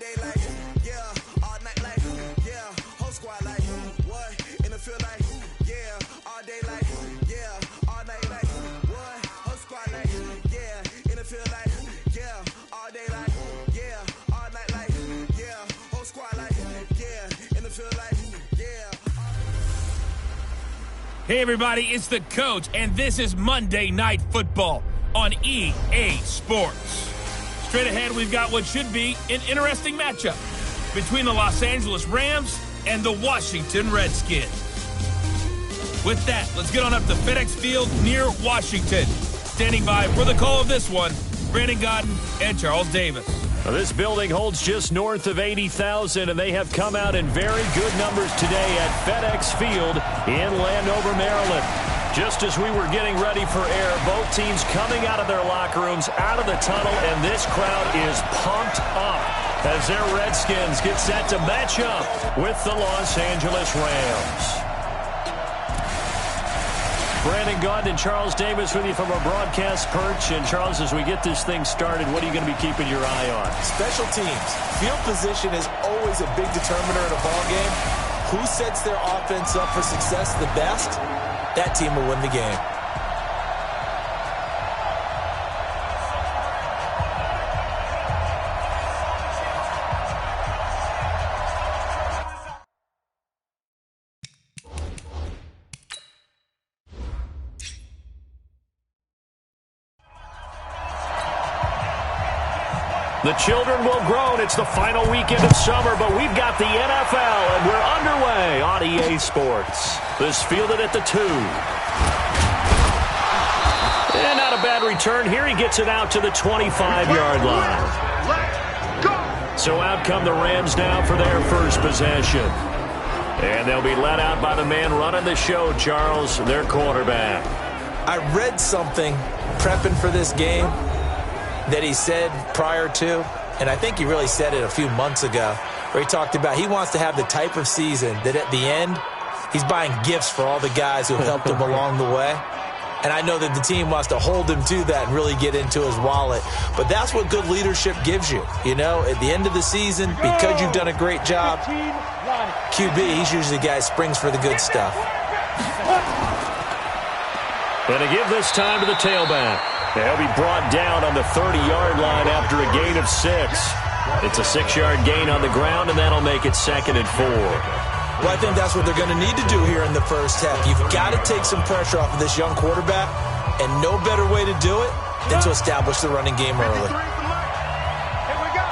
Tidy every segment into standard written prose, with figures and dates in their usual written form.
day like, yeah, all night like, yeah, whole squad like, what, in the field like, yeah, all day like, yeah, all night like, what, whole squad like, yeah, in the field like, yeah, all day like, yeah, all night like, yeah, whole squad like, yeah, in the field like, yeah. Hey everybody, it's the Coach, and this is Monday Night Football on EA Sports. Straight ahead, we've got what should be an interesting matchup between the Los Angeles Rams and the Washington Redskins. With that, let's get on up to FedEx Field near Washington. Standing by for the call of this one, Brandon Godden and Charles Davis. Well, this building holds just north of 80,000, and they have come out in very good numbers today at FedEx Field in Landover, Maryland. Just as we were getting ready for air, both teams coming out of their locker rooms, out of the tunnel, and this crowd is pumped up as their Redskins get set to match up with the Los Angeles Rams. Brandon Gaudin and Charles Davis with you from our broadcast perch. And, Charles, as we get this thing started, what are you going to be keeping your eye on? Special teams. Field position is always a big determiner in a ball game. Who sets their offense up for success the best? That team will win the game. The children will groan. It's the final weekend of summer, but we've got the NFL, and we're underway on EA Sports. This fielded at the 2. And not a bad return. Here he gets it out to the 25-yard line. So out come the Rams now for their first possession. And they'll be let out by the man running the show, Charles, their quarterback. I read something prepping for this game that he said prior to, and I think he really said it a few months ago, where he talked about he wants to have the type of season that at the end, he's buying gifts for all the guys who have helped him along the way. And I know that the team wants to hold him to that and really get into his wallet. But that's what good leadership gives you. You know, at the end of the season, because you've done a great job, QB, he's usually the guy who springs for the good stuff. And to give this time to the tailback. They'll be brought down on the 30-yard line after a gain of 6. It's a 6-yard gain on the ground, and that'll make it 2nd and 4. Well, I think that's what they're going to need to do here in the first half. You've got to take some pressure off of this young quarterback, and no better way to do it than to establish the running game early. Here we go.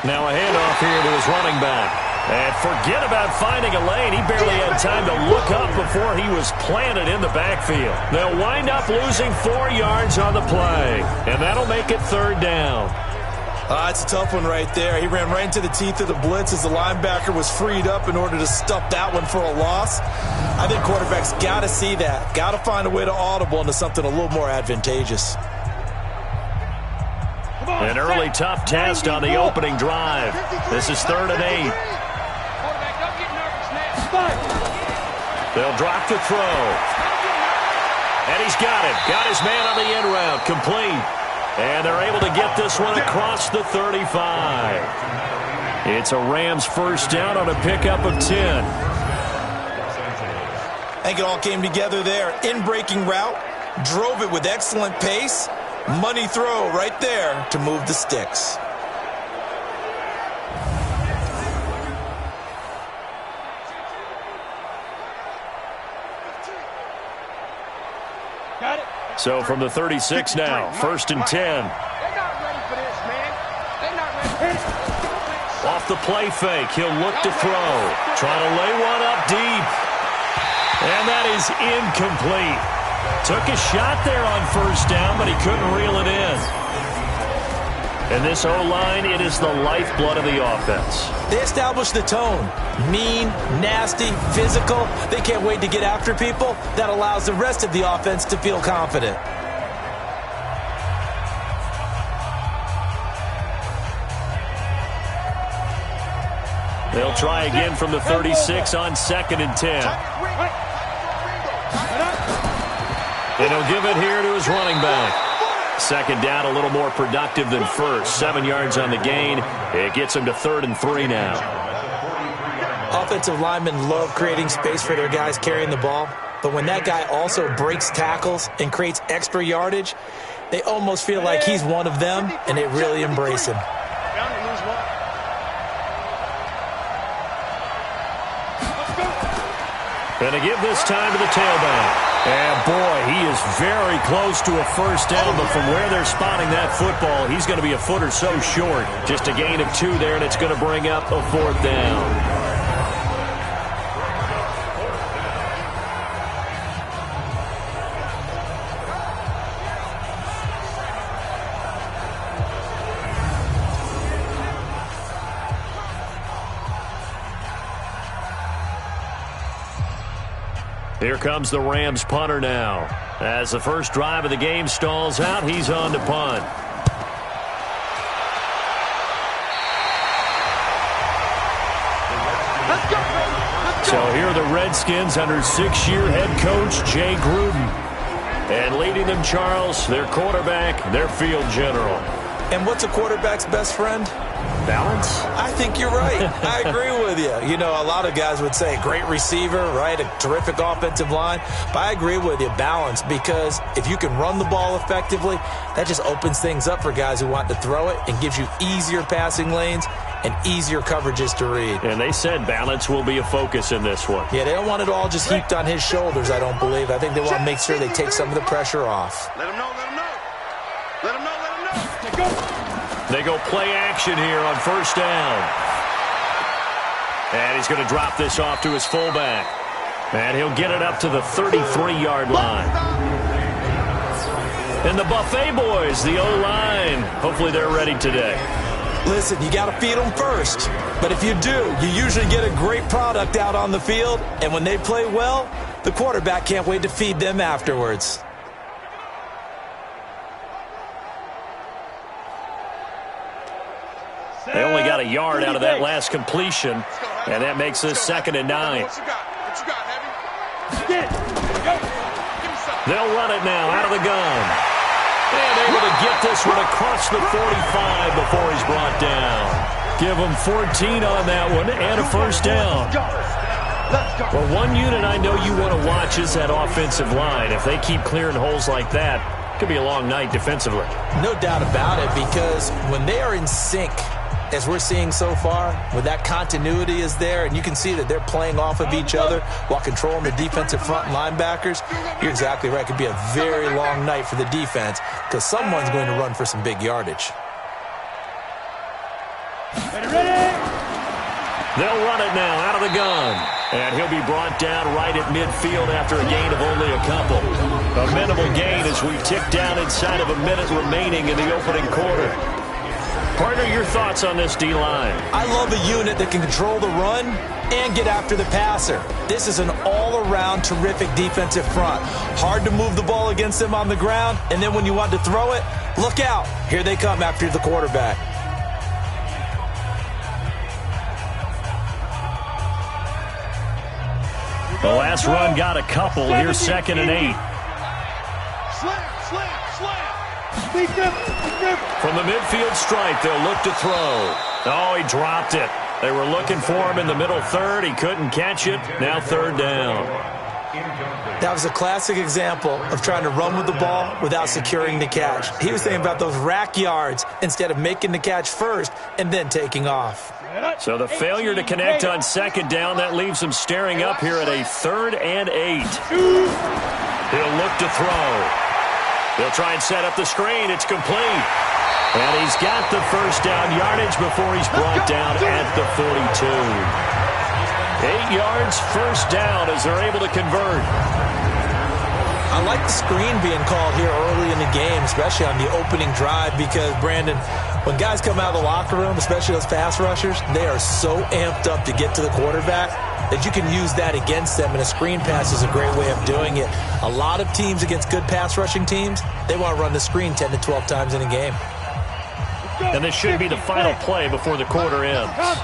Now a handoff here to his running back. And forget about finding a lane. He barely had time to look up before he was planted in the backfield. They'll wind up losing 4 yards on the play. And that'll make it 3rd down. It's a tough one right there. He ran right into the teeth of the blitz as the linebacker was freed up in order to stuff that one for a loss. I think quarterbacks got to see that. Got to find a way to audible into something a little more advantageous. An early tough test on the opening drive. This is 3rd and 8. They'll drop the throw. And he's got it. Got his man on the end route. Complete. And they're able to get this one across the 35. It's a Rams first down on a pickup of 10. I think it all came together there. In-breaking route. Drove it with excellent pace. Money throw right there to move the sticks. Got it. So from the 36 now, 1st and 10. They're not ready for this, man. They're not ready. Off the play fake, he'll look to throw. Trying to lay one up deep. And that is incomplete. Took a shot there on 1st down, but he couldn't reel it in. And this O-line, it is the lifeblood of the offense. They established the tone. Mean, nasty, physical. They can't wait to get after people. That allows the rest of the offense to feel confident. They'll try again from the 36 on 2nd and 10. And he'll give it here to his running back. Second down, a little more productive than first. 7 yards on the gain. It gets him to 3rd and 3 now. Offensive linemen love creating space for their guys carrying the ball. But when that guy also breaks tackles and creates extra yardage, they almost feel like he's one of them, and they really embrace him. Going to give this time to the tailback. And, boy, he is very close to a first down, but from where they're spotting that football, he's going to be a foot or so short. Just a gain of 2 there, and it's going to bring up a 4th down. Here comes the Rams punter now. As the first drive of the game stalls out, he's on to punt. So here are the Redskins under 6-year head coach Jay Gruden. And leading them, Charles, their quarterback, their field general. And what's a quarterback's best friend? Balance? I think you're right. I agree with you. You know, a lot of guys would say great receiver, right? A terrific offensive line. But I agree with you, balance, because if you can run the ball effectively, that just opens things up for guys who want to throw it and gives you easier passing lanes and easier coverages to read. And they said balance will be a focus in this one. Yeah, they don't want it all just heaped on his shoulders, I don't believe. I think they want to make sure they take some of the pressure off. Let him know, let him know. Let him know, let him know. Take go. They go play action here on first down. And he's going to drop this off to his fullback. And he'll get it up to the 33-yard line. And the Buffet boys, the O-line, hopefully they're ready today. Listen, you got to feed them first. But if you do, you usually get a great product out on the field. And when they play well, the quarterback can't wait to feed them afterwards. They only got a yard out of that last completion, and that makes this 2nd and 9. They'll run it now out of the gun. And able to get this one across the 45 before he's brought down. Give him 14 on that one and a first down. Well, one unit I know you want to watch is that offensive line. If they keep clearing holes like that, it could be a long night defensively. No doubt about it, because when they are in sync, as we're seeing so far, where that continuity is there, and you can see that they're playing off of each other while controlling the defensive front linebackers, you're exactly right. It could be a very long night for the defense because someone's going to run for some big yardage. They'll run it now out of the gun. And he'll be brought down right at midfield after a gain of only a couple. A minimal gain as we tick down inside of a minute remaining in the opening quarter. Partner, your thoughts on this D-line? I love a unit that can control the run and get after the passer. This is an all-around terrific defensive front. Hard to move the ball against them on the ground, and then when you want to throw it, look out. Here they come after the quarterback. The last run got a couple. Here's 2nd and 8. From the midfield stripe, they'll look to throw. Oh, he dropped it. They were looking for him in the middle third. He couldn't catch it. Now 3rd down. That was a classic example of trying to run with the ball without securing the catch. He was thinking about those rack yards instead of making the catch first and then taking off. So the failure to connect on 2nd down, that leaves him staring up here at a 3rd and 8. He'll look to throw. They'll try and set up the screen. It's complete. And he's got the first down yardage before he's brought down at the 42. 8 yards, first down as they're able to convert. I like the screen being called here early in the game, especially on the opening drive, because, Brandon, when guys come out of the locker room, especially those pass rushers, they are so amped up to get to the quarterback that you can use that against them, and a screen pass is a great way of doing it. A lot of teams against good pass rushing teams, they want to run the screen 10 to 12 times in a game. And this should be the final play before the quarter ends. Let's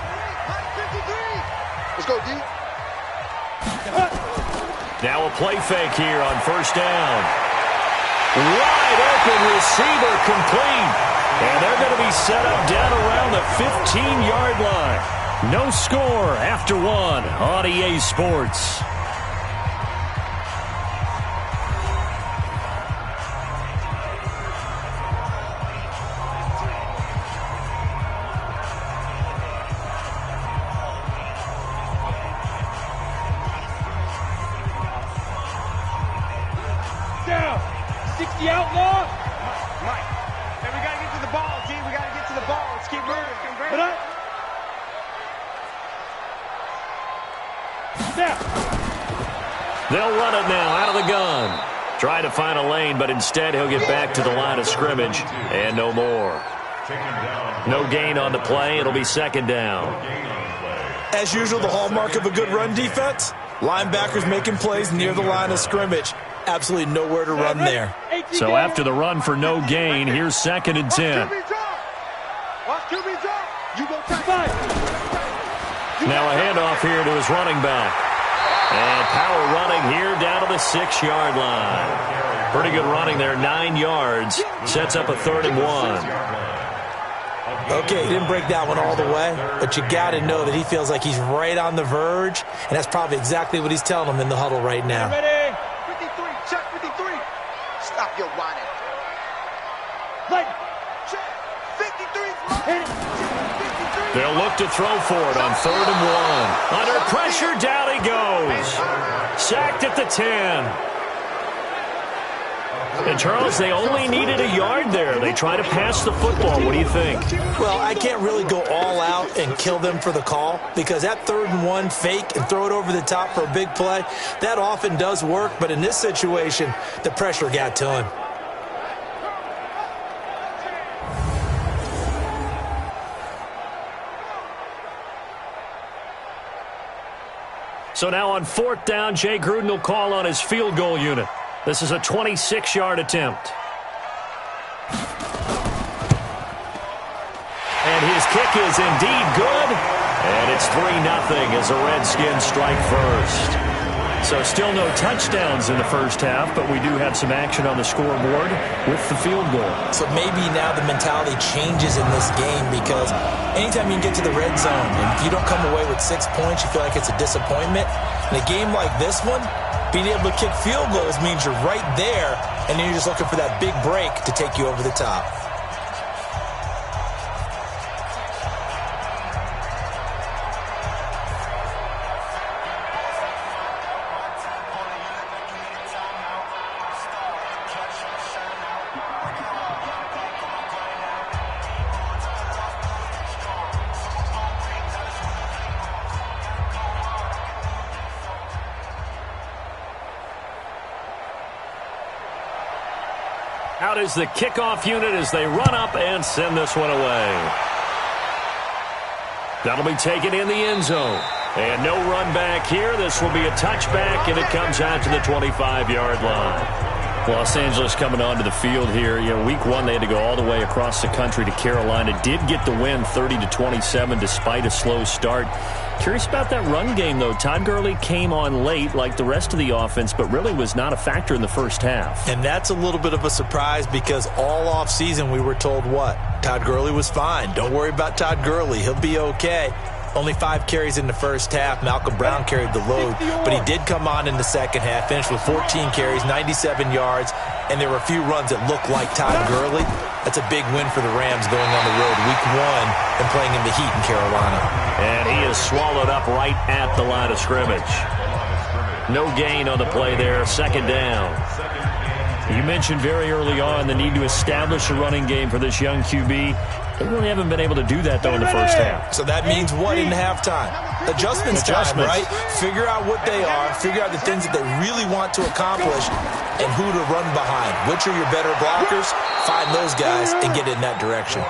go, D. Now a play fake here on first down. Wide open receiver complete. And they're going to be set up down around the 15-yard line. No score after one on EA Sports. Down. 60 outlaw. Mike. Man, we got to get to the ball, team. We got to get to the ball. Let's keep moving. Put up. Snap. They'll run it now out of the gun. Trying to find a lane, but instead he'll get back to the line of scrimmage. And no more. No gain on the play. It'll be second down. As usual, the hallmark of a good run defense, linebackers making plays near the line of scrimmage. Absolutely nowhere to run there. So after the run for no gain, here's second and 10. Now a handoff here to his running back. And power running here down to the 6-yard line. Pretty good running there, 9 yards. Sets up a 3rd and 1. Okay, he didn't break that one all the way, but you got to know that he feels like he's right on the verge, and that's probably exactly what he's telling them in the huddle right now. Ready? 53, check 53. Stop your whining. Like, check 53. They'll look to throw for it on 3rd and 1. Under pressure, down he goes. Sacked at the 10. And, Charles, they only needed a yard there. They try to pass the football. What do you think? Well, I can't really go all out and kill them for the call because that 3rd and 1 fake and throw it over the top for a big play, that often does work. But in this situation, the pressure got to him. So now on 4th down, Jay Gruden will call on his field goal unit. This is a 26-yard attempt. And his kick is indeed good. And it's 3-0 as the Redskins strike first. So still no touchdowns in the first half, but we do have some action on the scoreboard with the field goal. So maybe now the mentality changes in this game because anytime you can get to the red zone, and if you don't come away with 6 points, you feel like it's a disappointment. In a game like this one, being able to kick field goals means you're right there, and then you're just looking for that big break to take you over the top. Out is the kickoff unit as they run up and send this one away. That'll be taken in the end zone. And no run back here. This will be a touchback, and it comes out to the 25-yard line. Los Angeles coming onto the field here. You know, week 1 they had to go all the way across the country to Carolina. Did get the win 30-27 despite a slow start. Curious about that run game, though. Todd Gurley came on late like the rest of the offense, but really was not a factor in the first half. And that's a little bit of a surprise because all offseason we were told what? Todd Gurley was fine. Don't worry about Todd Gurley. He'll be okay. Only 5 carries in the first half. Malcolm Brown carried the load, but he did come on in the second half, finished with 14 carries, 97 yards, and there were a few runs that looked like Todd Gurley. That's a big win for the Rams going on the road week 1 and playing in the heat in Carolina. And he is swallowed up right at the line of scrimmage. No gain on the play there, second down. You mentioned very early on the need to establish a running game for this young QB. They really haven't been able to do that, though, in the first half. So that means what in halftime? Adjustments time, right? Figure out what they are, figure out the things that they really want to accomplish, and who to run behind. Which are your better blockers? Find those guys and get in that direction.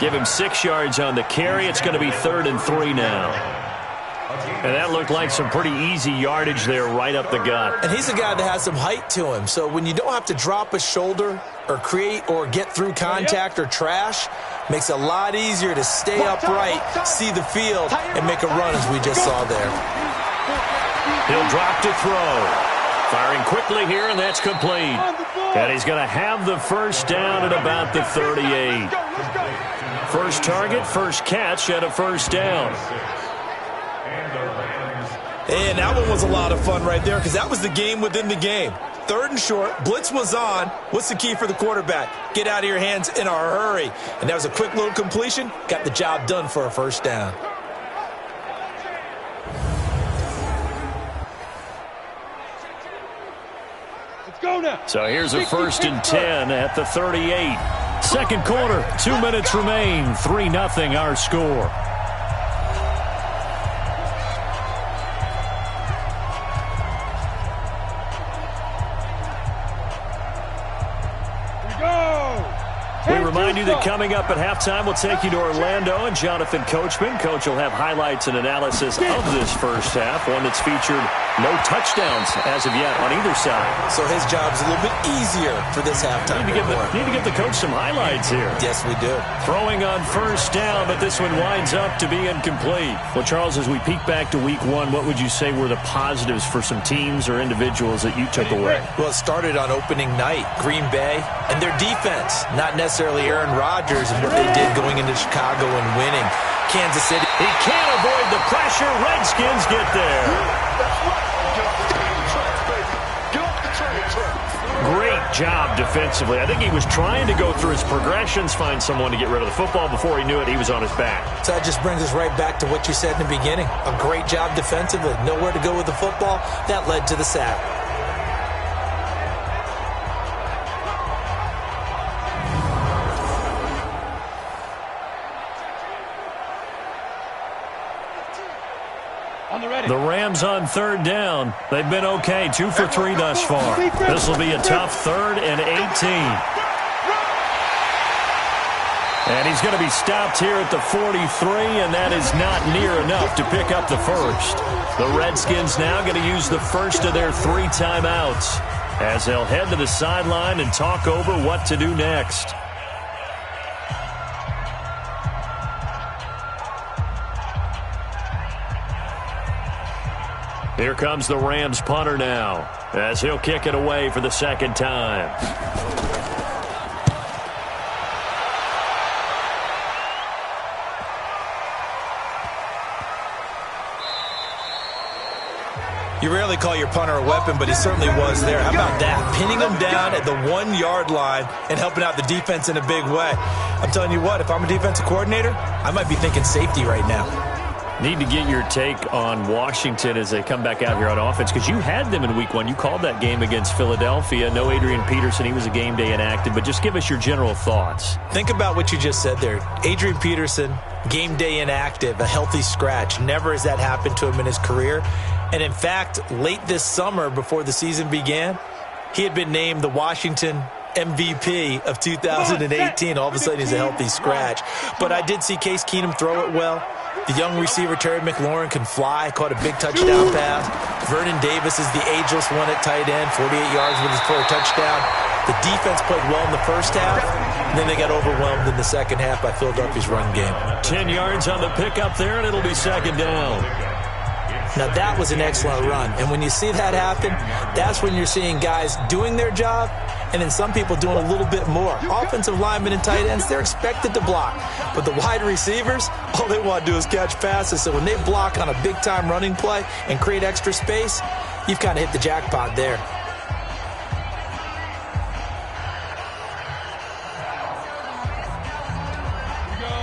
Give him 6 yards on the carry. It's going to be 3rd and 3 now. And that looked like some pretty easy yardage there right up the gut. And he's a guy that has some height to him. So when you don't have to drop a shoulder or create or get through contact or trash, makes it a lot easier to stay upright, see the field, and make a run as we just saw there. He'll drop to throw. Firing quickly here, and that's complete. And he's going to have the first down at about the 38. First target, first catch at a first down. And that one was a lot of fun right there because that was the game within the game. Third and short, blitz was on. What's the key for the quarterback? Get out of your hands in a hurry. And that was a quick little completion. Got the job done for a first down. Let's go now. So here's a first and 10 at the 38. Second quarter, 2 minutes remain. 3-0 our score. We remind you that coming up at halftime, we'll take you to Orlando and Jonathan Coachman. Coach will have highlights and analysis of this first half, one that's featured no touchdowns as of yet on either side. So his job's a little bit easier for this halftime. Need to give the coach some highlights here. Yes, we do. Throwing on first down, but this one winds up to be incomplete. Well, Charles, as we peek back to week one, what would you say were the positives for some teams or individuals that you took away? Well, it started on opening night, Green Bay, and their defense. Not necessarily Aaron Rodgers and what they did going into Chicago and winning. Kansas City. He can't avoid the pressure. Redskins get there. Great job defensively. I think he was trying to go through his progressions, find someone to get rid of the football. Before he knew it, he was on his back. So that just brings us right back to what you said in the beginning. A great job defensively. Nowhere to go with the football. That led to the sack. The Rams on third down. They've been okay, 2 for 3 thus far. This will be a tough 3rd and 18. And he's going to be stopped here at the 43, and that is not near enough to pick up the first. The Redskins now going to use the first of their 3 timeouts as they'll head to the sideline and talk over what to do next. Here comes the Rams punter now as he'll kick it away for the second time. You rarely call your punter a weapon, but he certainly was there. How about that? Pinning him down at the 1-yard line and helping out the defense in a big way. I'm telling you what, if I'm a defensive coordinator, I might be thinking safety right now. Need to get your take on Washington as they come back out here on offense, because you had them in week one. You called that game against Philadelphia. No Adrian Peterson. He was a game day inactive. But just give us your general thoughts. Think about what you just said there. Adrian Peterson, game day inactive, a healthy scratch. Never has that happened to him in his career. And in fact, late this summer before the season began, he had been named the Washington MVP of 2018. All of a sudden, he's a healthy scratch. But I did see Case Keenum throw it well. The young receiver, Terry McLaurin, can fly. Caught a big touchdown pass. Vernon Davis is the ageless one at tight end. 48 yards for a touchdown. The defense played well in the first half. And then they got overwhelmed in the second half by Philadelphia's run game. 10 yards on the pickup there, and it'll be second down. Now, that was an excellent run. And when you see that happen, that's when you're seeing guys doing their job and then some people doing a little bit more. Offensive linemen and tight ends, they're expected to block. But the wide receivers, all they want to do is catch passes. So when they block on a big-time running play and create extra space, you've kind of hit the jackpot there.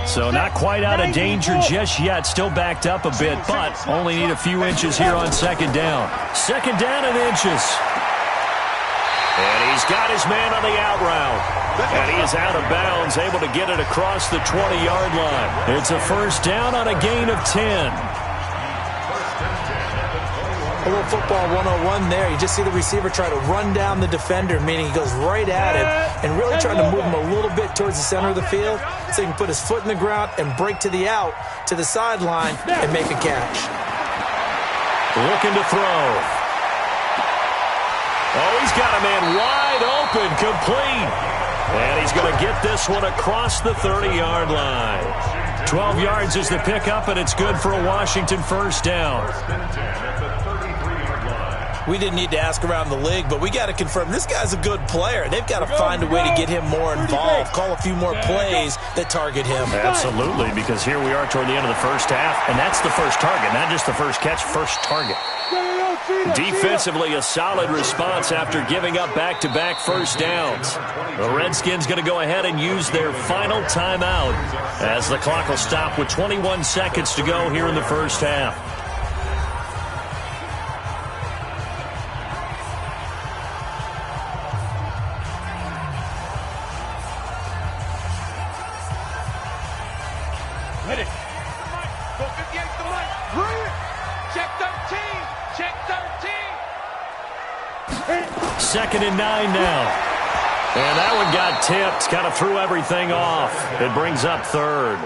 So not quite out of danger just yet. Still backed up a bit, but only need a few inches here on second down. Second down and inches. And he's got his man on the out route. And he is out of bounds, able to get it across the 20-yard line. It's a first down on a gain of 10. A little football 101 there. You just see the receiver try to run down the defender, meaning he goes right at him and really trying to move him a little bit towards the center of the field so he can put his foot in the ground and break to the out, to the sideline, and make a catch. Looking to throw. Oh, he's got a man wide open, complete. And he's going to get this one across the 30-yard line. 12 yards is the pickup, and it's good for a Washington first down. We didn't need to ask around the league, but we got to confirm this guy's a good player. They've got to find a way to get him more involved, call a few more plays that target him. Absolutely, because here we are toward the end of the first half, and that's the first target, not just the first catch, first target. Defensively, a solid response after giving up back-to-back first downs. The Redskins going to go ahead and use their final timeout as the clock will stop with 21 seconds to go here in the first half. Hit it. Go 58 to the mic. Check 13. Check 13. 2nd and 9 now. And that one got tipped. Kind of threw everything off. It brings up 3rd.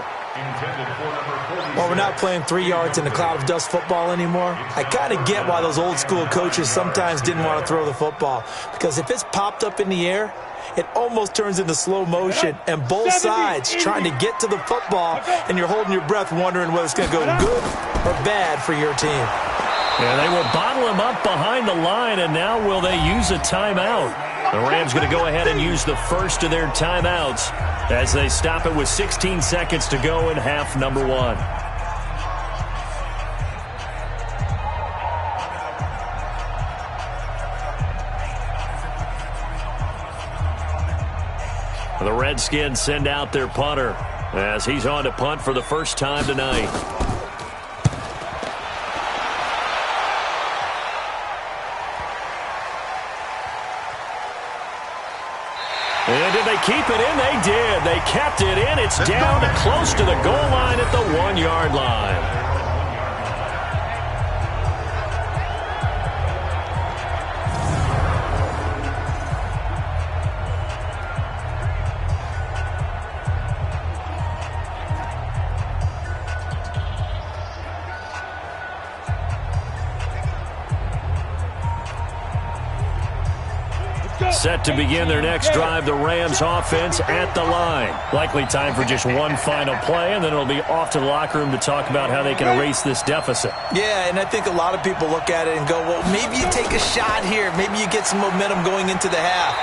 Well, we're not playing 3 yards in a cloud of dust football anymore. I kind of get why those old school coaches sometimes didn't want to throw the football. Because if it's popped up in the air, it almost turns into slow motion, and both sides trying to get to the football, and you're holding your breath wondering whether it's going to go good or bad for your team. Yeah, they will bottle him up behind the line, and now will they use a timeout? The Rams going to go ahead and use the first of their timeouts as they stop it with 16 seconds to go in half number 1. The Redskins send out their punter as he's on to punt for the first time tonight. And did they keep it in? They did. They kept it in. It's down close to the goal line at the 1-yard line. Set to begin their next drive, the Rams offense at the line. Likely time for just one final play, and then it'll be off to the locker room to talk about how they can erase this deficit. Yeah, and I think a lot of people look at it and go, well, maybe you take a shot here. Maybe you get some momentum going into the half.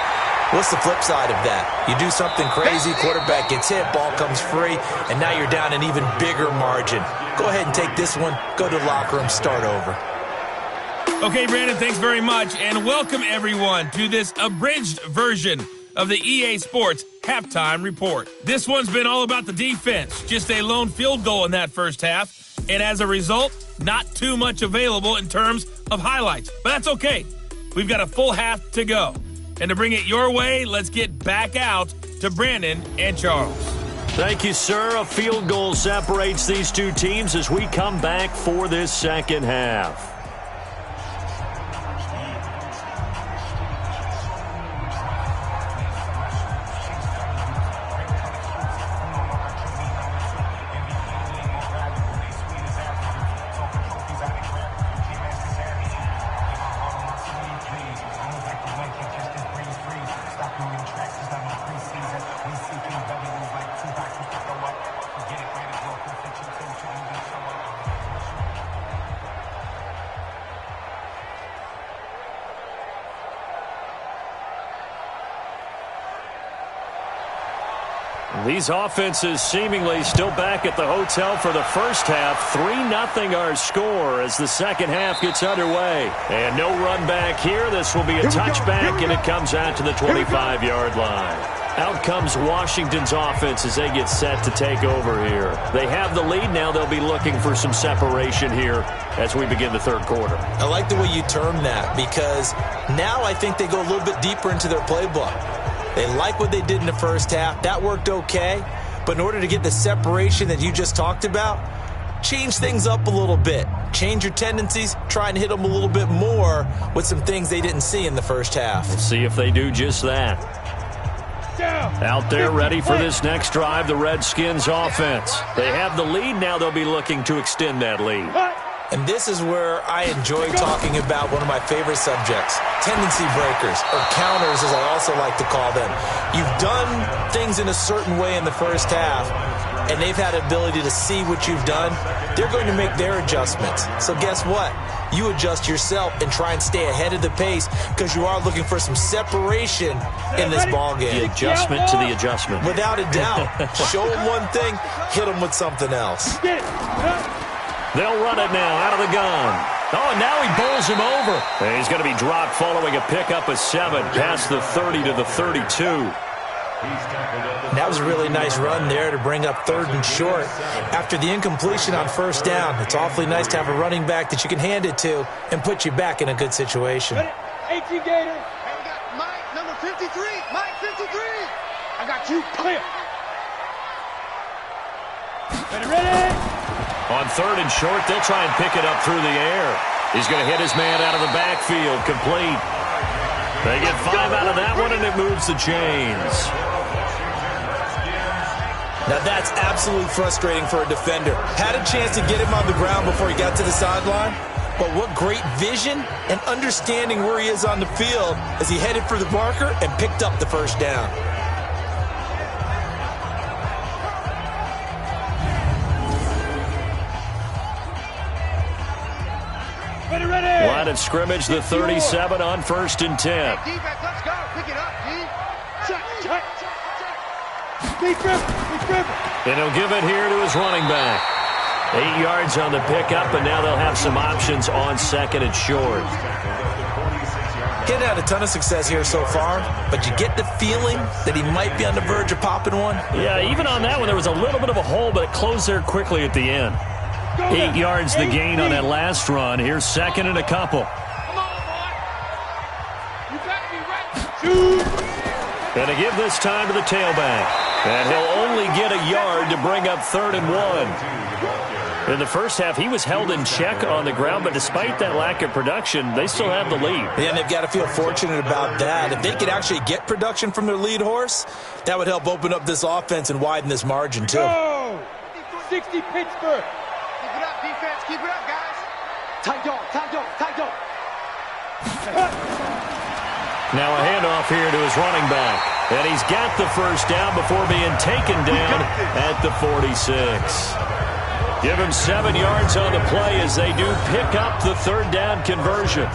What's the flip side of that? You do something crazy, quarterback gets hit, ball comes free, and now you're down an even bigger margin. Go ahead and take this one, go to the locker room, start over. Okay, Brandon, thanks very much, and welcome everyone to this abridged version of the EA Sports Halftime Report. This one's been all about the defense, just a lone field goal in that first half, and as a result, not too much available in terms of highlights. But that's okay. We've got a full half to go. And to bring it your way, let's get back out to Brandon and Charles. Thank you, sir. A field goal separates these two teams as we come back for this second half. These offenses seemingly still back at the hotel for the first half. 3-0 our score as the second half gets underway. And no run back here. This will be a touchback, and it comes out to the 25-yard line. Out comes Washington's offense as they get set to take over here. They have the lead now. They'll be looking for some separation here as we begin the third quarter. I like the way you term that, because now I think they go a little bit deeper into their playbook. They like what they did in the first half. That worked okay. But in order to get the separation that you just talked about, change things up a little bit. Change your tendencies. Try and hit them a little bit more with some things they didn't see in the first half. We'll see if they do just that. Out there ready for this next drive, the Redskins offense. They have the lead now. They'll be looking to extend that lead. And this is where I enjoy talking about one of my favorite subjects, tendency breakers, or counters as I also like to call them. You've done things in a certain way in the first half, and they've had the ability to see what you've done. They're going to make their adjustments. So guess what? You adjust yourself and try and stay ahead of the pace because you are looking for some separation in this ball game. The adjustment to the adjustment. Without a doubt. Show them one thing, hit them with something else. They'll run it now out of the gun. Oh, and now he bowls him over. And he's going to be dropped following a pickup of 7 past the 30 to the 32. That was a really nice run there to bring up 3rd and short. After the incompletion on 1st down, it's awfully nice to have a running back that you can hand it to and put you back in a good situation. 18 Gator. Hey, we got Mike, number 53. Mike, 53. I got you. Clear. Ready? On 3rd and short, they'll try and pick it up through the air. He's going to hit his man out of the backfield, complete. They get 5 out of that one, and it moves the chains. Now that's absolutely frustrating for a defender. Had a chance to get him on the ground before he got to the sideline, but what great vision and understanding where he is on the field as he headed for the marker and picked up the 1st down. Line of scrimmage, the 37 on 1st and 10. Hey, defense, let's go. Pick it up, D. Check. And he'll give it here to his running back. 8 yards on the pickup, and now they'll have some options on 2nd and short. Getting had a ton of success here so far, but you get the feeling that he might be on the verge of popping one. Yeah, even on that one, there was a little bit of a hole, but it closed there quickly at the end. 8 yards the gain on that last run. Here's 2nd and a couple. Come on, boy. You better be ready. And to give this time to the tailback. And he'll only get a yard to bring up 3rd and 1. In the first half, he was held in check on the ground, but despite that lack of production, they still have the lead. Yeah, and they've got to feel fortunate about that. If they could actually get production from their lead horse, that would help open up this offense and widen this margin, too. Go! 60 Pittsburgh. Keep it up, defense. Keep it up, guys. Tight dog. Now a handoff here to his running back. And he's got the 1st down before being taken down at the 46. Give him 7 yards on the play as they do pick up the 3rd down conversion.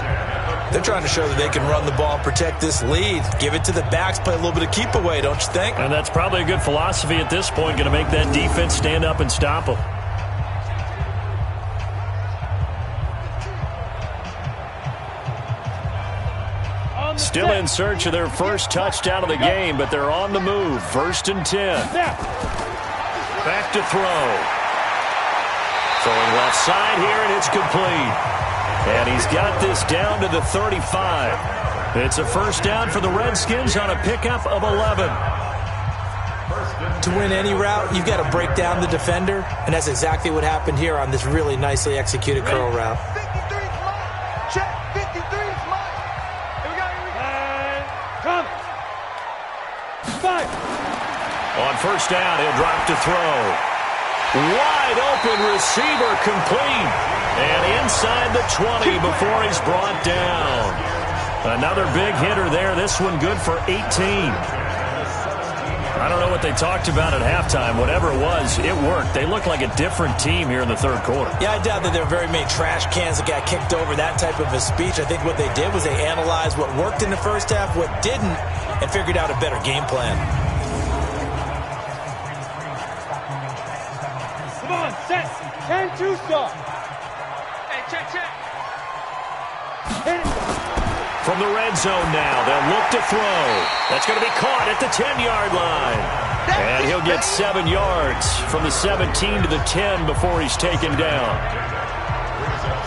They're trying to show that they can run the ball and protect this lead. Give it to the backs, play a little bit of keep away, don't you think? And that's probably a good philosophy at this point, going to make that defense stand up and stop them. Still in search of their first touchdown of the game, but they're on the move. 1st and 10. Back to throw. Throwing left side here, and it's complete. And he's got this down to the 35. It's a 1st down for the Redskins on a pickup of 11. To win any route, you've got to break down the defender, and that's exactly what happened here on this really nicely executed curl route. 53 is mine. Check. 53 is mine. Here we go. Come. 5. On 1st down, he'll drop to throw. Wide open receiver, complete. And inside the 20 before he's brought down. Another big hitter there. This one good for 18. I don't know what they talked about at halftime. Whatever it was, it worked. They look like a different team here in the 3rd quarter. Yeah, I doubt that there were very many trash cans that got kicked over, that type of a speech. I think what they did was they analyzed what worked in the first half, what didn't, and figured out a better game plan. Come on, set. 10-2 start. Hey, check. Hit it. From the red zone now, they'll look to throw. That's going to be caught at the 10-yard line. And he'll get 7 yards from the 17 to the 10 before he's taken down.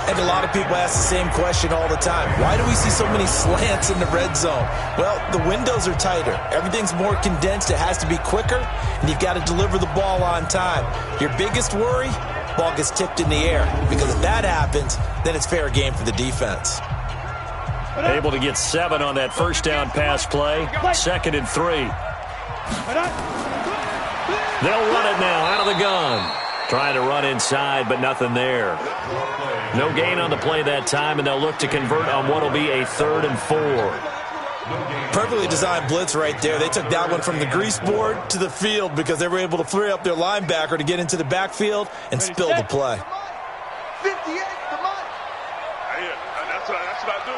And a lot of people ask the same question all the time. Why do we see so many slants in the red zone? Well, the windows are tighter. Everything's more condensed. It has to be quicker, and you've got to deliver the ball on time. Your biggest worry, ball gets tipped in the air. Because if that happens, then it's fair game for the defense. Able to get 7 on that 1st down pass play. 2nd and 3. They'll run it now out of the gun. Trying to run inside, but nothing there. No gain on the play that time, and they'll look to convert on what will be a 3rd and 4. Perfectly designed blitz right there. They took that one from the grease board to the field because they were able to free up their linebacker to get into the backfield and spill the play. 58 for Mike. That's what I do.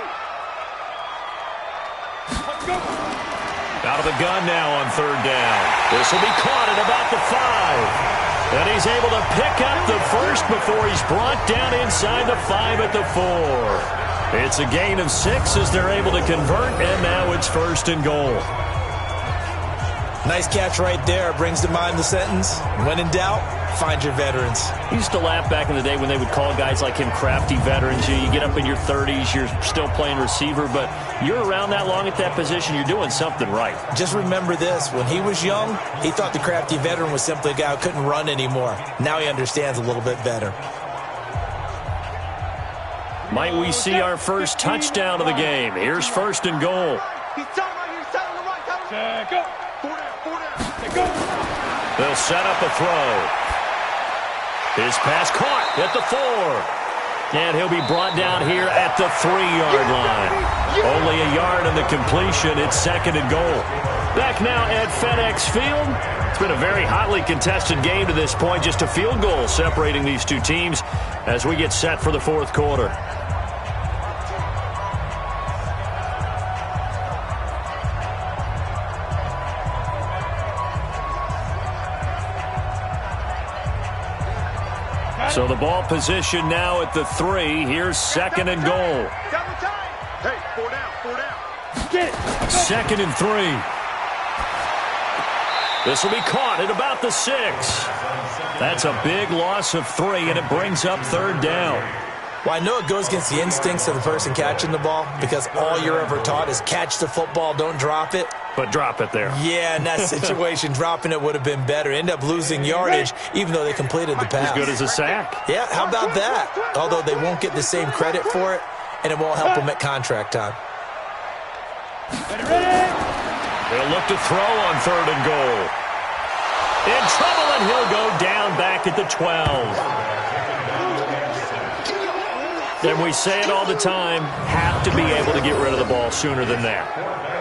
Out of the gun now on 3rd down. This will be caught at about the 5. And he's able to pick up the first before he's brought down inside the 5 at the 4. It's a gain of 6 as they're able to convert, and now it's 1st and goal. Nice catch right there. Brings to mind the sentence, when in doubt, find your veterans. I used to laugh back in the day when they would call guys like him crafty veterans. You get up in your 30s, you're still playing receiver, but you're around that long at that position, you're doing something right. Just remember this. When he was young, he thought the crafty veteran was simply a guy who couldn't run anymore. Now he understands a little bit better. Might we see our first touchdown of the game? Here's 1st and goal. They'll set up a throw. His pass caught at the 4. And he'll be brought down here at the 3-yard line. Only a yard in the completion. It's 2nd and goal. Back now at FedEx Field. It's been a very hotly contested game to this point. Just a field goal separating these two teams as we get set for the 4th quarter. So the ball position now at the 3. Here's 2nd and goal. Hey, 4 down. Get it. 2nd and 3. This will be caught at about the 6. That's a big loss of 3, and it brings up 3rd down. Well, I know it goes against the instincts of the person catching the ball because all you're ever taught is catch the football, don't drop it. But drop it there. Yeah, in that situation, dropping it would have been better. End up losing yardage, even though they completed the pass. As good as a sack. Yeah, how about that? Although they won't get the same credit for it, and it won't help them at contract time. They'll look to throw on 3rd and goal. In trouble, and he'll go down back at the 12. And we say it all the time, have to be able to get rid of the ball sooner than that.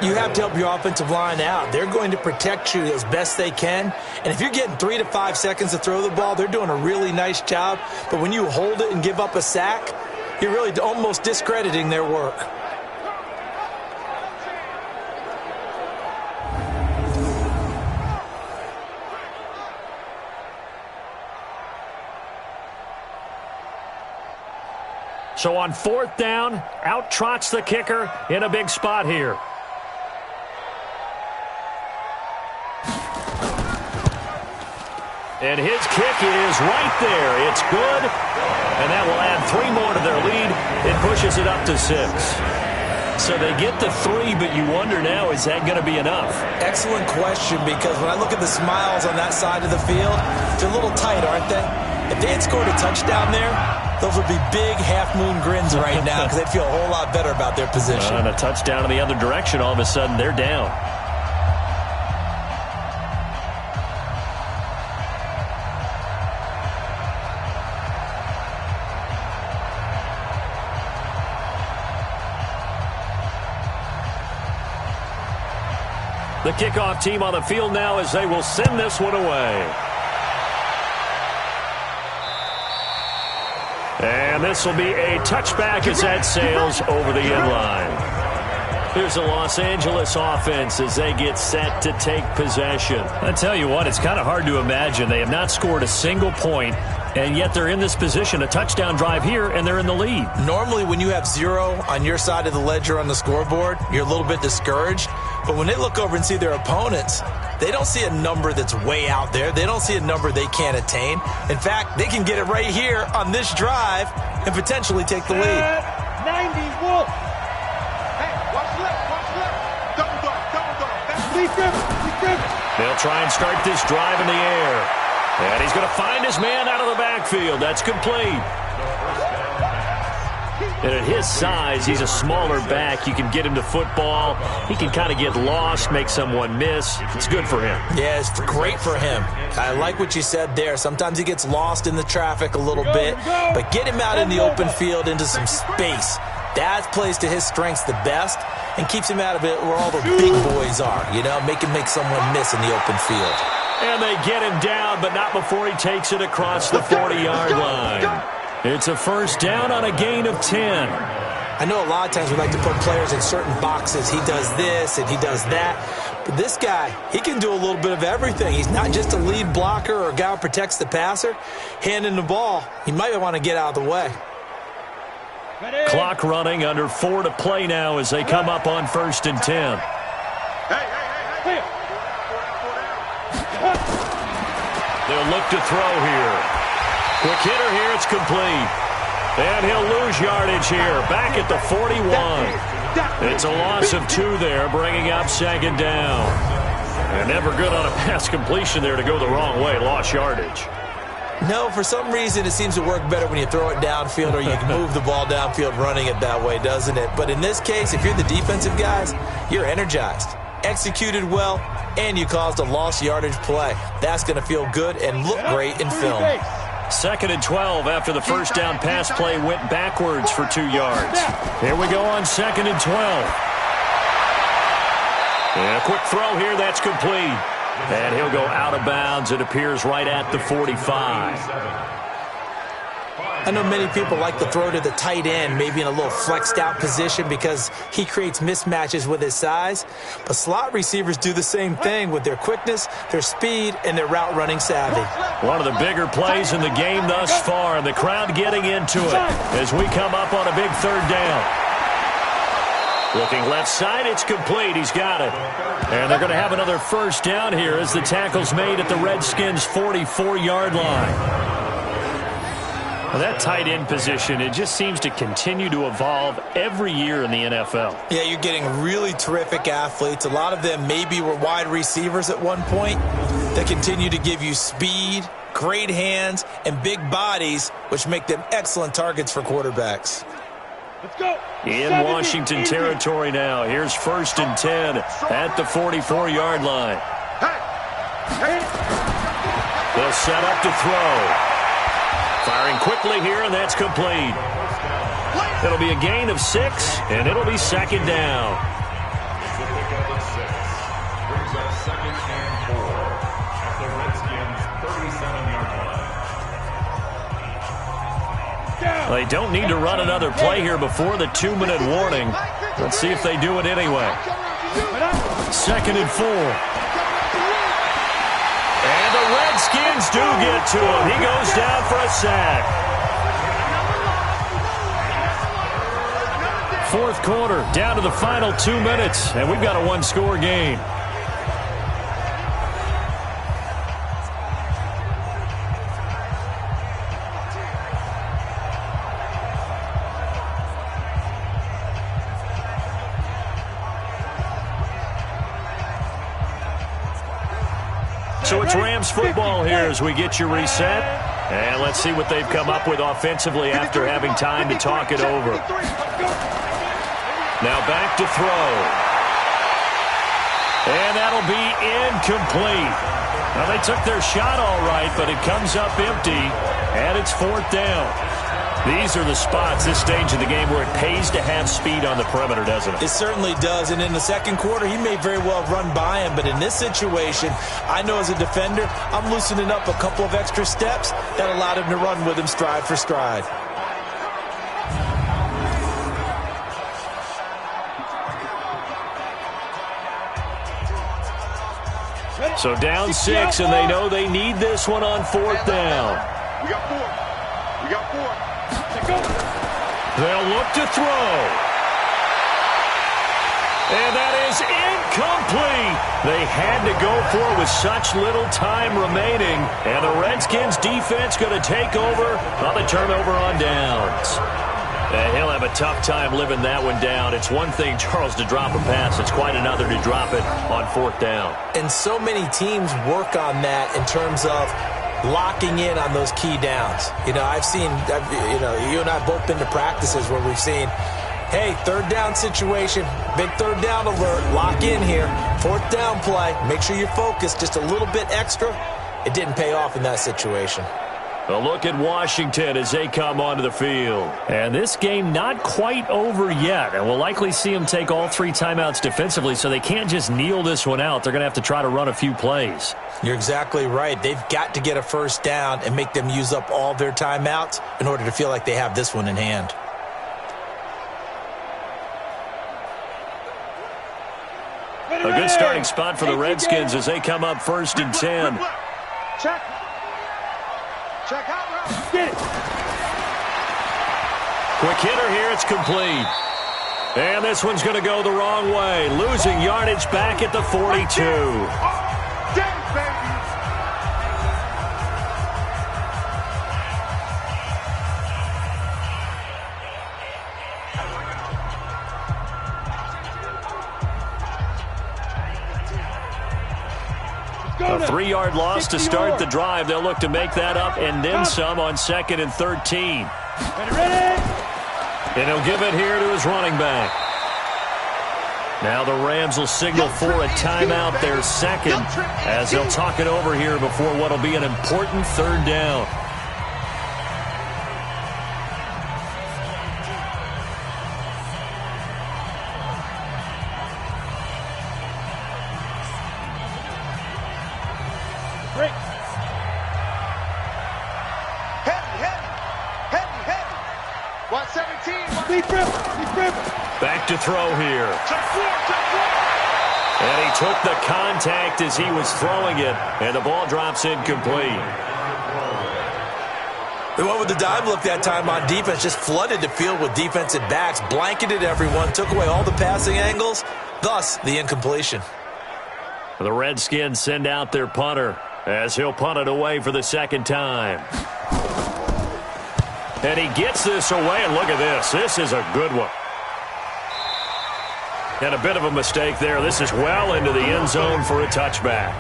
You have to help your offensive line out. They're going to protect you as best they can. And if you're getting 3 to 5 seconds to throw the ball, they're doing a really nice job. But when you hold it and give up a sack, you're really almost discrediting their work. So on 4th down, out trots the kicker in a big spot here. And his kick is right there. It's good. And that will add 3 more to their lead. It pushes it up to 6. So they get the 3, but you wonder now, is that going to be enough? Excellent question, because when I look at the smiles on that side of the field, they're a little tight, aren't they? If they had scored a touchdown there, those would be big half-moon grins right now because they'd feel a whole lot better about their position. And a touchdown in the other direction, all of a sudden they're down. The kickoff team on the field now as they will send this one away. And this will be a touchback as that sails over the end line. Here's the Los Angeles offense as they get set to take possession. I tell you what, it's kind of hard to imagine. They have not scored a single point, and yet they're in this position, a touchdown drive here, and they're in the lead. Normally, when you have 0 on your side of the ledger on the scoreboard, you're a little bit discouraged. But when they look over and see their opponents, they don't see a number that's way out there. They don't see a number they can't attain. In fact, they can get it right here on this drive and potentially take the lead. 90 Wolf. Hey, watch left. Double dog. They'll try and start this drive in the air. And he's going to find his man out of the backfield. That's complete. And at his size, he's a smaller back. You can get him to football. He can kind of get lost, make someone miss. It's good for him. Yeah, it's great for him. I like what you said there. Sometimes he gets lost in the traffic a little bit, but get him out in the open field into some space. That plays to his strengths the best and keeps him out of it where all the big boys are, you know, make someone miss in the open field. And they get him down, but not before he takes it across the 40-yard line. It's a first down on a gain of 10. I know a lot of times we like to put players in certain boxes. He does this and he does that. But this guy, he can do a little bit of everything. He's not just a lead blocker or a guy who protects the passer. Handing the ball, he might want to get out of the way. Clock running, under 4 to play now as they come up on 1st and 10. They'll look to throw here. Quick hitter here, it's complete. And he'll lose yardage here, back at the 41. It's a loss of 2 there, bringing up 2nd down. And never good on a pass completion there to go the wrong way, lost yardage. No, for some reason it seems to work better when you throw it downfield or you can move the ball downfield running it that way, doesn't it? But in this case, if you're the defensive guys, you're energized, executed well, and you caused a lost yardage play. That's going to feel good and look great in film. 2nd and 12 after the first down pass play went backwards for 2 yards. Here we go on 2nd and 12. And a quick throw here, that's complete. And he'll go out of bounds. It appears right at the 45. I know many people like to throw to the tight end, maybe in a little flexed out position because he creates mismatches with his size. But slot receivers do the same thing with their quickness, their speed, and their route running savvy. One of the bigger plays in the game thus far, and the crowd getting into it as we come up on a big 3rd down. Looking left side, it's complete. He's got it. And they're going to have another first down here as the tackle's made at the Redskins' 44-yard line. Well, that tight end position, it just seems to continue to evolve every year in the NFL. Yeah, you're getting really terrific athletes. A lot of them maybe were wide receivers at one point that continue to give you speed, great hands, and big bodies, which make them excellent targets for quarterbacks. Let's go. In Washington territory now. Here's 1st and 10 at the 44-yard line. They'll set up to throw. Firing quickly here, and that's complete. It'll be a gain of 6, and it'll be 2nd down. They don't need to run another play here before the 2-minute warning. Let's see if they do it anyway. 2nd and 4. And the Redskins do get to him. He goes down for a sack. 4th quarter, down to the final 2 minutes, and we've got a 1-score game. So it's Rams football here as we get you reset. And let's see what they've come up with offensively after having time to talk it over. Now back to throw. And that'll be incomplete. Now they took their shot all right, but it comes up empty, and it's 4th down. These are the spots, this stage of the game, where it pays to have speed on the perimeter, doesn't it? It certainly does, and in the 2nd quarter, he may very well have run by him, but in this situation, I know as a defender, I'm loosening up a couple of extra steps that allowed him to run with him stride for stride. So down 6, and they know they need this one on 4th down. We got 4. We got 4. They'll look to throw. And that is incomplete. They had to go for it with such little time remaining. And the Redskins defense going to take over on the turnover on downs. And he'll have a tough time living that one down. It's one thing, Charles, to drop a pass. It's quite another to drop it on 4th down. And so many teams work on that in terms of locking in on those key downs. You know, you and I have both been to practices where we've seen, hey, third down situation, big third down alert, lock in here, fourth down play, make sure you're focused just a little bit extra. It didn't pay off in that situation. A look at Washington as they come onto the field. And this game not quite over yet. And we'll likely see them take all 3 timeouts defensively, so they can't just kneel this one out. They're going to have to try to run a few plays. You're exactly right. They've got to get a first down and make them use up all their timeouts in order to feel like they have this one in hand. A good starting spot for the Redskins as they come up 1st and 10. Check. Check out. Get it. Quick hitter here. It's complete. And this one's going to go the wrong way. Losing yardage back at the 42. Dang, baby. A 3-yard loss to start the drive. They'll look to make that up and then some on 2nd and 13. Ready? And he'll give it here to his running back. Now the Rams will signal for a timeout, their second, as they'll talk it over here before what will be an important 3rd down. Back to throw here. And he took the contact as he was throwing it, and the ball drops incomplete. They went with the dime look that time on defense, just flooded the field with defensive backs, blanketed everyone, took away all the passing angles, thus the incompletion. The Redskins send out their punter as he'll punt it away for the 2nd time. And he gets this away, and look at this. This is a good one. And a bit of a mistake there. This is well into the end zone for a touchback.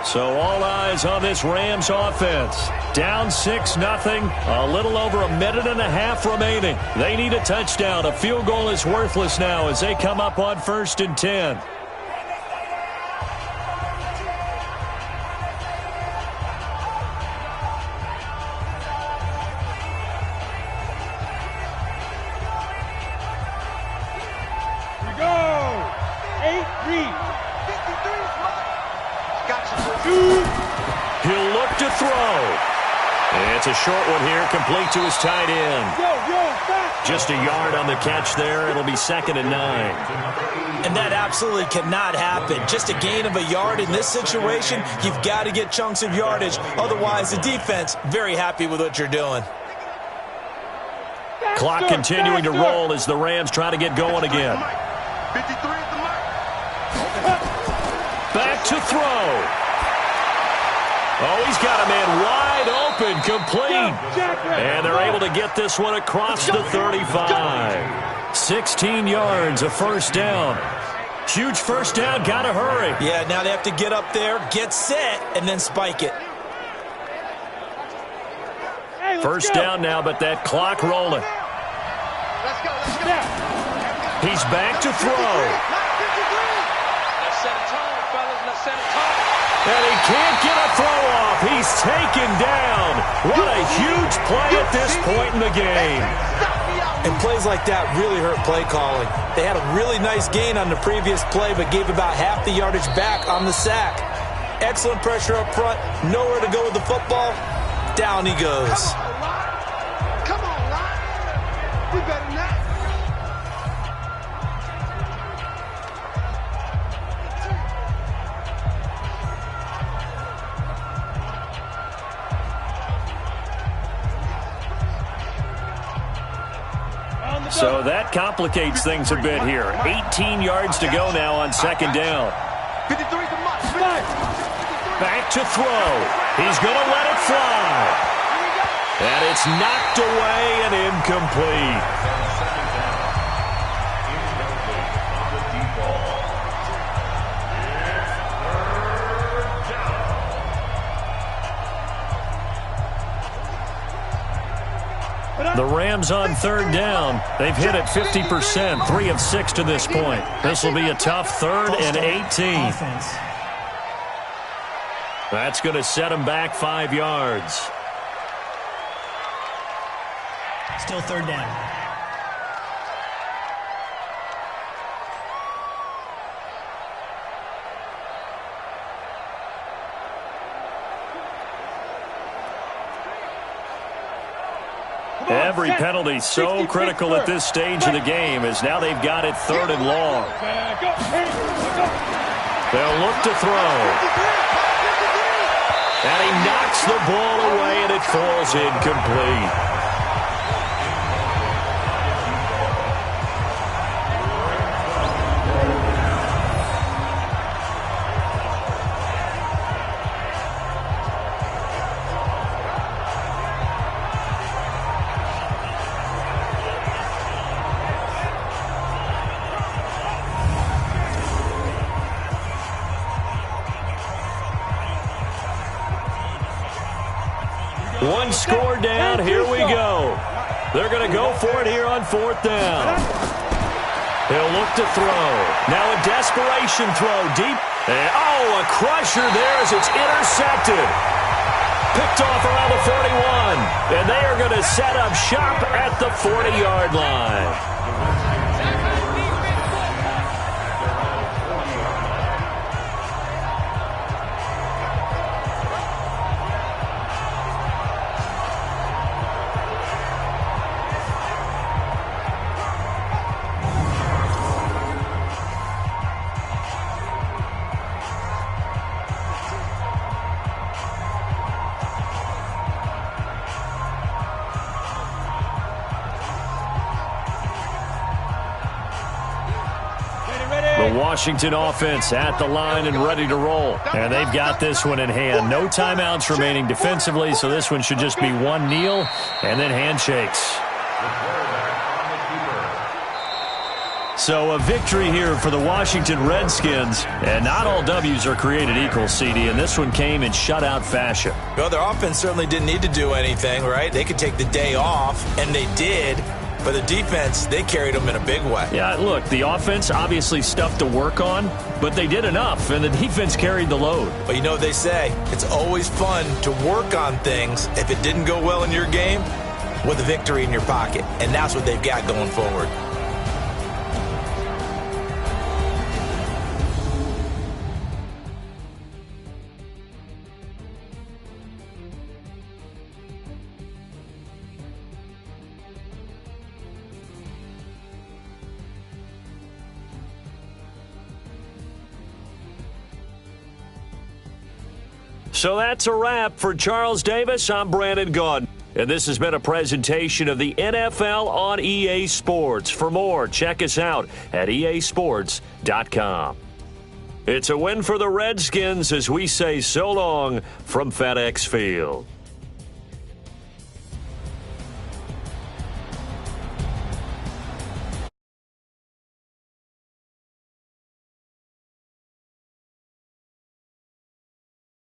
So all eyes on this Rams offense. Down 6-0. A little over a minute and a half remaining. They need a touchdown. A field goal is worthless now as they come up on 1st and 10. He'll look to throw. And it's a short one here, complete to his tight end. Just a yard on the catch there. It'll be 2nd and 9. And that absolutely cannot happen. Just a gain of a yard in this situation, you've got to get chunks of yardage. Otherwise, the defense, very happy with what you're doing. Clock continuing to roll as the Rams try to get going again. 53 at the mark. Back to throw. Oh, he's got a man wide open, complete. And they're able to get this one across the 35. 16 yards, a first down. Huge first down, got to hurry. Yeah, now they have to get up there, get set, and then spike it. First down now, but that clock rolling. Let's go. He's back to throw. Let's set a tone, fellas. Let's set a tone. And he can't get a throw off. He's taken down. What a huge play at this point in the game. And plays like that really hurt play calling. They had a really nice gain on the previous play, but gave about half the yardage back on the sack. Excellent pressure up front. Nowhere to go with the football. Down he goes. Come on, Lon. We better not. So that complicates things a bit here. 18 yards to go now on 2nd down. 53 to Mike. Back to throw. He's going to let it fly. And it's knocked away and incomplete. Rams on third down. They've hit it 50%, 3 of 6 to this point. This will be a tough 3rd and 18. That's going to set them back 5 yards. Still third down. Every penalty so critical at this stage of the game as now they've got it 3rd and long. They'll look to throw. And he knocks the ball away and it falls incomplete. One score down. Here we go. They're going to go for it here on 4th down. He'll look to throw. Now a desperation throw deep. And, oh, a crusher there as it's intercepted. Picked off around the 41. And they are going to set up shop at the 40-yard line. The Washington offense at the line and ready to roll. And they've got this one in hand. No timeouts remaining defensively, so this one should just be one kneel and then handshakes. So a victory here for the Washington Redskins. And not all W's are created equal, CD, and this one came in shutout fashion. Well, their offense certainly didn't need to do anything, right? They could take the day off, and they did. But the defense, they carried them in a big way. Yeah, look, the offense obviously stuff to work on, but they did enough, and the defense carried the load. But you know what they say, it's always fun to work on things if it didn't go well in your game with a victory in your pocket. And that's what they've got going forward. So that's a wrap for Charles Davis. I'm Brandon Gaudin. And this has been a presentation of the NFL on EA Sports. For more, check us out at easports.com. It's a win for the Redskins as we say so long from FedEx Field.